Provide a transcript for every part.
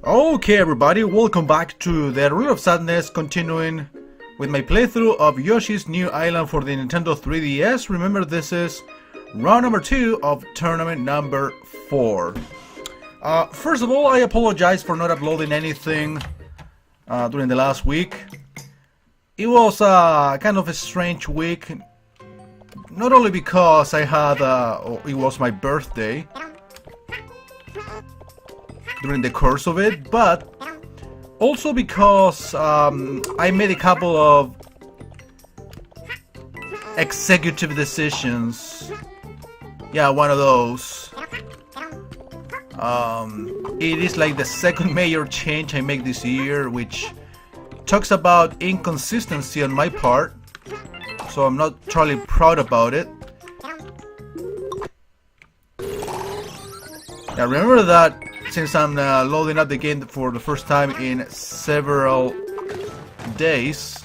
Okay everybody, welcome back to the Rule of Sadness, continuing with my playthrough of Yoshi's New Island for the Nintendo 3DS. Remember, this is round number 2 of tournament number 4. First of all, I apologize for not uploading anything during the last week. It was kind of a strange week, not only because I had, it was my birthday during the course of it, but also because I made a couple of executive decisions. Yeah, one of those. It is like the second major change I make this year, which talks about inconsistency on my part, so I'm not totally proud about it. Now remember that since I'm loading up the game for the first time in several days,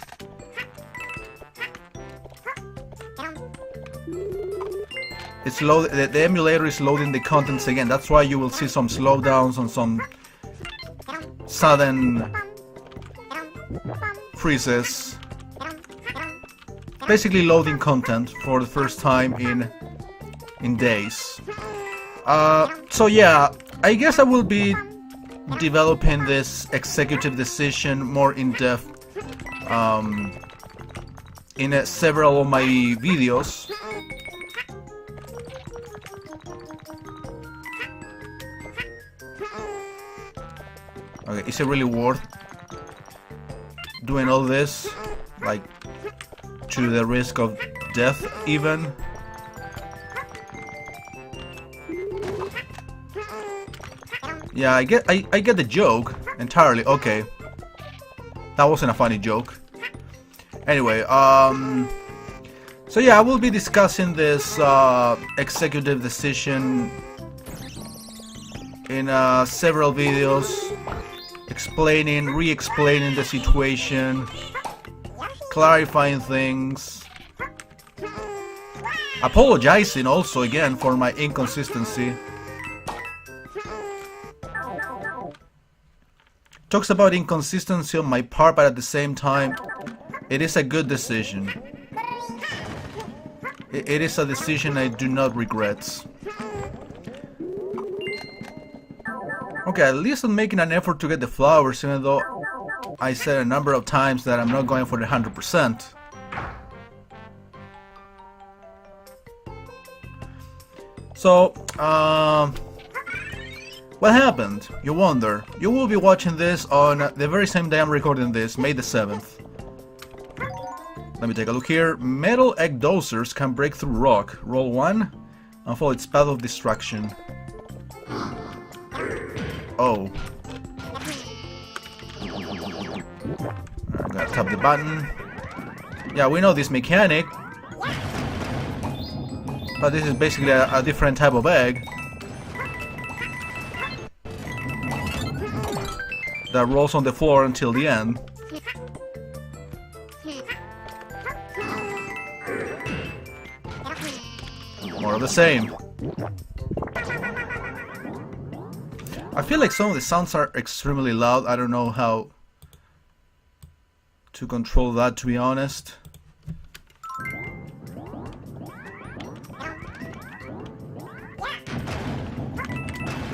it's the emulator is loading the contents again. That's why you will see some slowdowns and some sudden freezes. Basically loading content for the first time in days. So yeah, I guess I will be developing this executive decision more in depth in several of my videos. Okay, is it really worth doing all this, like to the risk of death even? Yeah, I get the joke entirely. Okay, that wasn't a funny joke. Anyway, so yeah, I will be discussing this executive decision in several videos, explaining, re-explaining the situation, clarifying things, apologizing also again for my inconsistency. Talks about inconsistency on my part, but at the same time, it is a good decision. It is a decision I do not regret. Okay, at least I'm making an effort to get the flowers, even though I said a number of times that I'm not going for the 100%. So, what happened? You wonder. You will be watching this on the very same day I'm recording this, May the 7th. Let me take a look here. Metal egg dosers can break through rock. Roll 1 and follow its path of destruction. Oh. I'm gonna tap the button. Yeah, we know this mechanic, but this is basically a different type of egg that rolls on the floor until the end. More of the same. I feel like some of the sounds are extremely loud. I don't know how to control that, to be honest.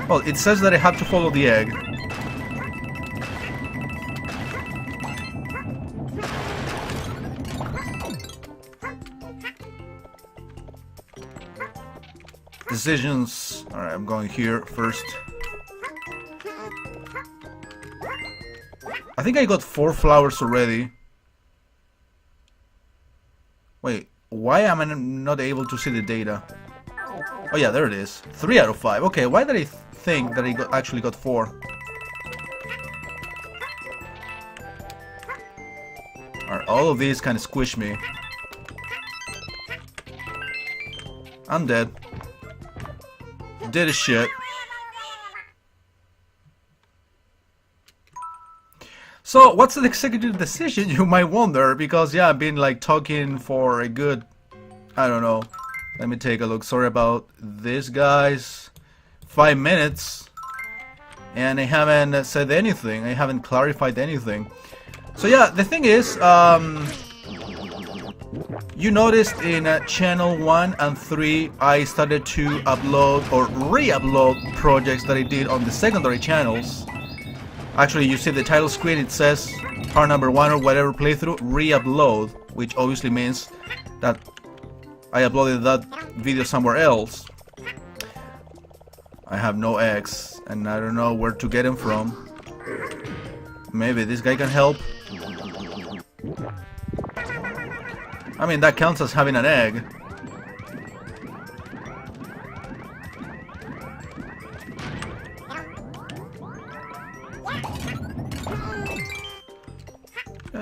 Well, it says that I have to follow the egg. Decisions. Alright, I'm going here first. I think I got 4 flowers already. Wait, why am I not able to see the data? Oh yeah, there it is. 3 out of 5. Okay, why did I think that I actually got 4? Alright, all of these kind of squish me. I'm dead. Did a shit. So, what's an executive decision, you might wonder, because yeah, I've been like talking for a good, I don't know, let me take a look, sorry about this guys, 5 minutes. and I haven't said anything, I haven't clarified anything. So yeah, the thing is, you noticed in channel 1 and 3 I started to upload or re-upload projects that I did on the secondary channels. Actually, you see the title screen, it says part number 1 or whatever playthrough, re-upload, which obviously means that I uploaded that video somewhere else. I have no eggs, and I don't know where to get them from. Maybe this guy can help. I mean, that counts as having an egg.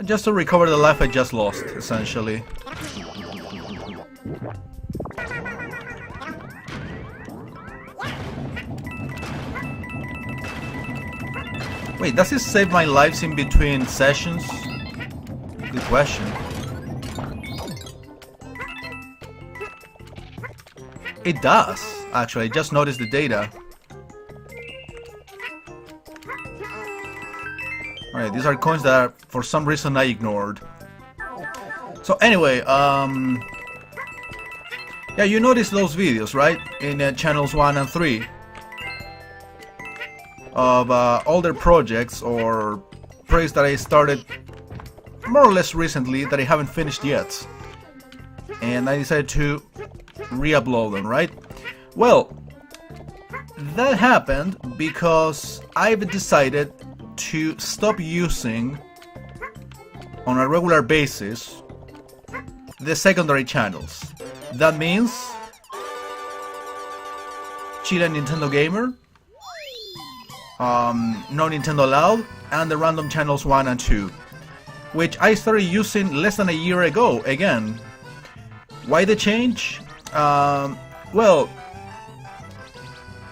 Just to recover the life I just lost, essentially. Wait, does it save my lives in between sessions? Good question. It does, actually. I just noticed the data. Alright, these are coins that for some reason I ignored. So anyway, yeah, you noticed those videos, right? In channels 1 and 3 of older projects or projects that I started more or less recently that I haven't finished yet. And I decided to re-upload them, right? Well, that happened because I've decided to stop using on a regular basis the secondary channels. That means Chile Nintendo Gamer, No Nintendo Allowed, and the random channels 1 and 2, which I started using less than a year ago again. Why the change? Well,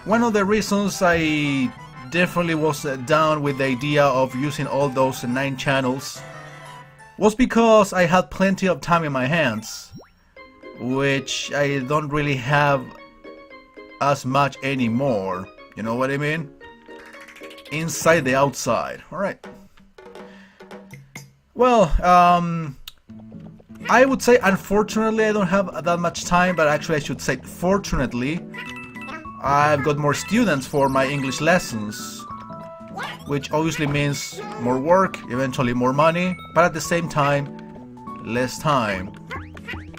one of the reasons I definitely was down with the idea of using all those 9 channels was because I had plenty of time in my hands, which I don't really have as much anymore. You know what I mean? Inside the outside. Alright. Well, I would say unfortunately I don't have that much time, but actually I should say fortunately I've got more students for my English lessons, which obviously means more work, eventually more money, but at the same time less time,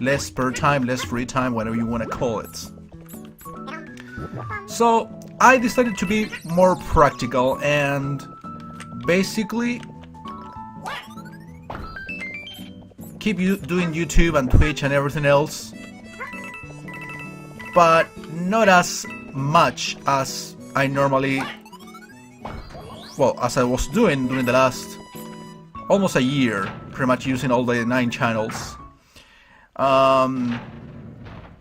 less spare time, less free time, whatever you want to call it. So I decided to be more practical and basically keep doing YouTube and Twitch and everything else, but not as much as I normally, well, as I was doing during the last almost a year, pretty much using all the 9 channels.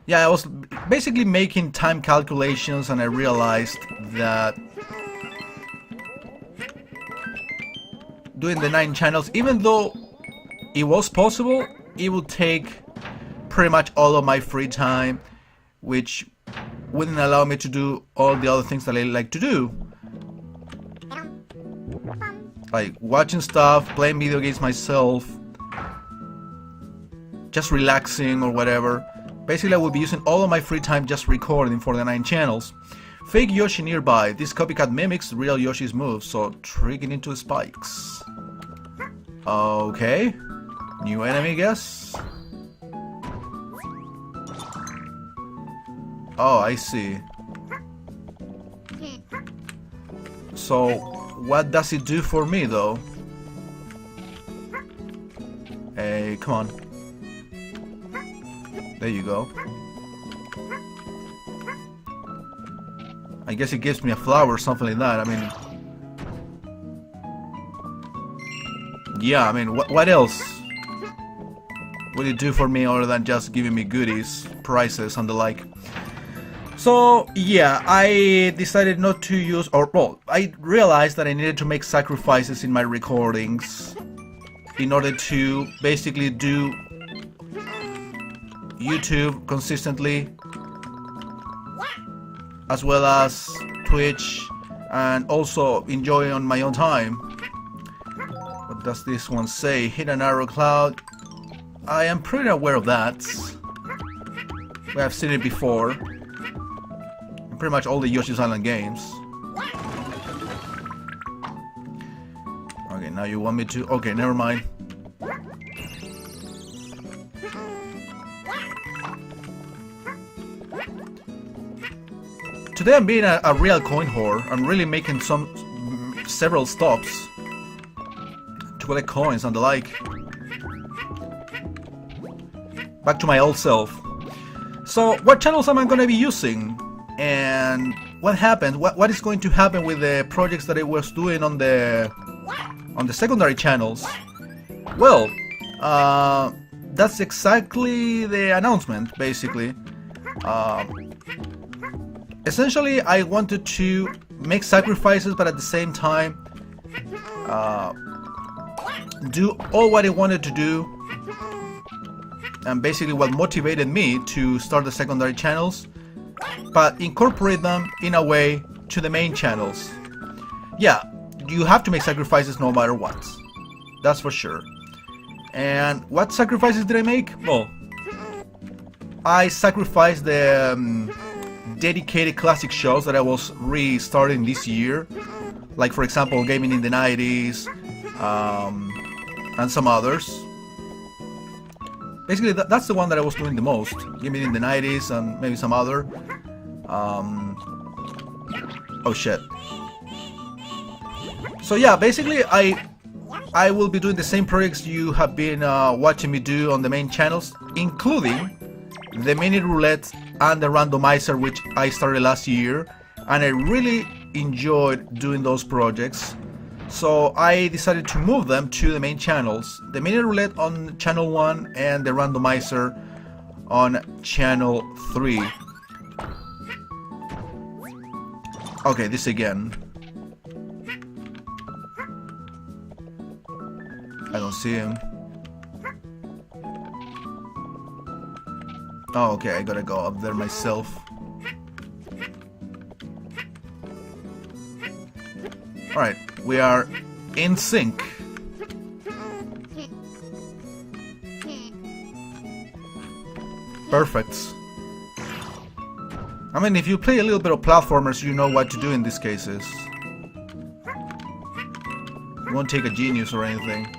Yeah, I was basically making time calculations and I realized that doing the 9 channels, even though it was possible, it would take pretty much all of my free time, which wouldn't allow me to do all the other things that I like to do, like watching stuff, playing video games myself, just relaxing or whatever. Basically I would be using all of my free time just recording for the 9 channels. Fake Yoshi nearby. This copycat mimics real Yoshi's moves, so tricking into spikes. Okay. New enemy, guess? Oh, I see. So, what does it do for me, though? Hey, come on. There you go. I guess it gives me a flower or something like that. I mean... yeah, I mean, what else would it do for me other than just giving me goodies, prizes, and the like? So, yeah, I decided not to use, or, well, I realized that I needed to make sacrifices in my recordings in order to basically do YouTube consistently, as well as Twitch and also enjoy on my own time. What does this one say? Hit an arrow cloud. I am pretty aware of that. We have seen it before in pretty much all the Yoshi's Island games. Okay, now you want me to... Okay, never mind. Today I'm being a real coin whore. I'm really making several stops to collect coins and the like. Back to my old self. So, what channels am I going to be using? And what happened? What is going to happen with the projects that I was doing on the secondary channels? Well, that's exactly the announcement, basically. Essentially, I wanted to make sacrifices, but at the same time, do all what I wanted to do, and basically what motivated me to start the secondary channels, but incorporate them in a way to the main channels. Yeah, you have to make sacrifices no matter what. That's for sure. And what sacrifices did I make? Well, I sacrificed the dedicated classic shows that I was restarting this year, like for example Gaming in the 90s, and some others. Basically that's the one that I was doing the most, Gaming in the 90s and maybe some other. Oh shit. So yeah, basically I will be doing the same projects you have been watching me do on the main channels, including the mini roulette and the randomizer, which I started last year, and I really enjoyed doing those projects. So I decided to move them to the main channels. The mini roulette on channel 1 and the randomizer on channel 3. Okay, this again. I don't see him. Oh, okay, I gotta go up there myself. Alright, we are in sync. Perfect. I mean, if you play a little bit of platformers, you know what to do in these cases. It won't take a genius or anything.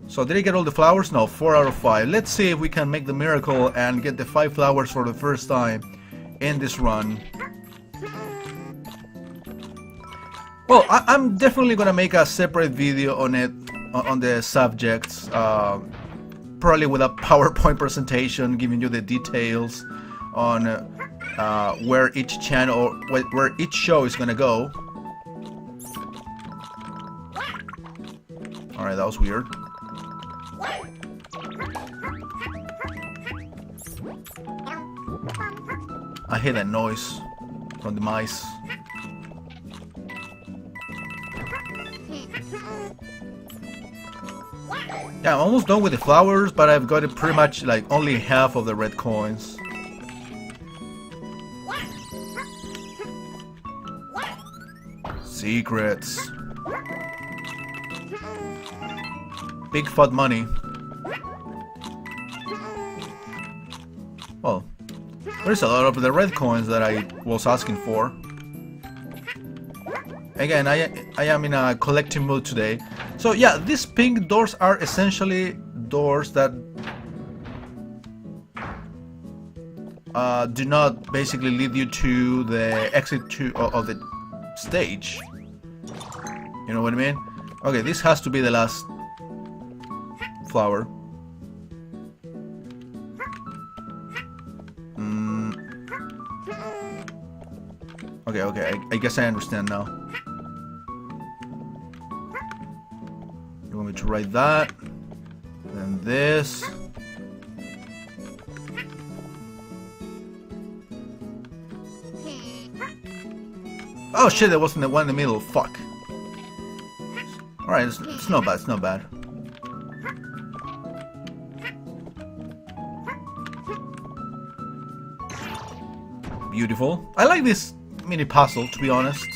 So did I get all the flowers? No, 4 out of 5. Let's see if we can make the miracle and get the 5 flowers for the first time in this run. Well, I'm definitely gonna make a separate video on it, on the subjects, probably with a PowerPoint presentation giving you the details on where each channel, where each show is gonna go. Alright, that was weird. I hear that noise from the mice. Yeah, I'm almost done with the flowers, but I've got it pretty much like only half of the red coins. Secrets. Big fat money. Well, there's a lot of the red coins that I was asking for. Again, I am in a collecting mood today. So yeah, these pink doors are essentially doors that do not basically lead you to the exit of the stage. You know what I mean? Okay, this has to be the last flower. Okay, I guess I understand now. You want me to write that? Then this. Oh shit, there wasn't the one in the middle. Fuck. Alright, it's not bad, it's not bad. Beautiful. I like this mini puzzle, to be honest.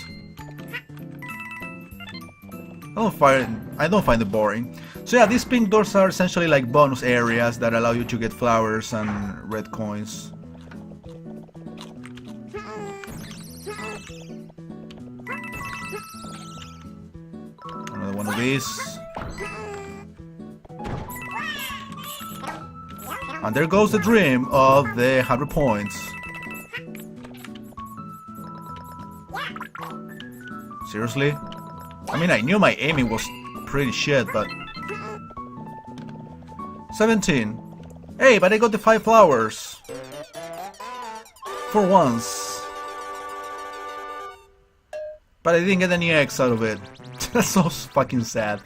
I don't find it boring. So yeah, these pink doors are essentially like bonus areas that allow you to get flowers and red coins. Another one of these. And there goes the dream of the 100 points. Seriously? I mean, I knew my aiming was pretty shit, but... 17. Hey, but I got the 5 flowers. For once. But I didn't get any eggs out of it. That's so fucking sad.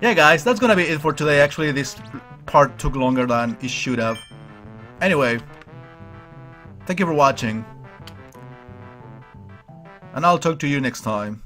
Yeah, guys, that's gonna be it for today. Actually, this part took longer than it should have. Anyway, thank you for watching. And I'll talk to you next time.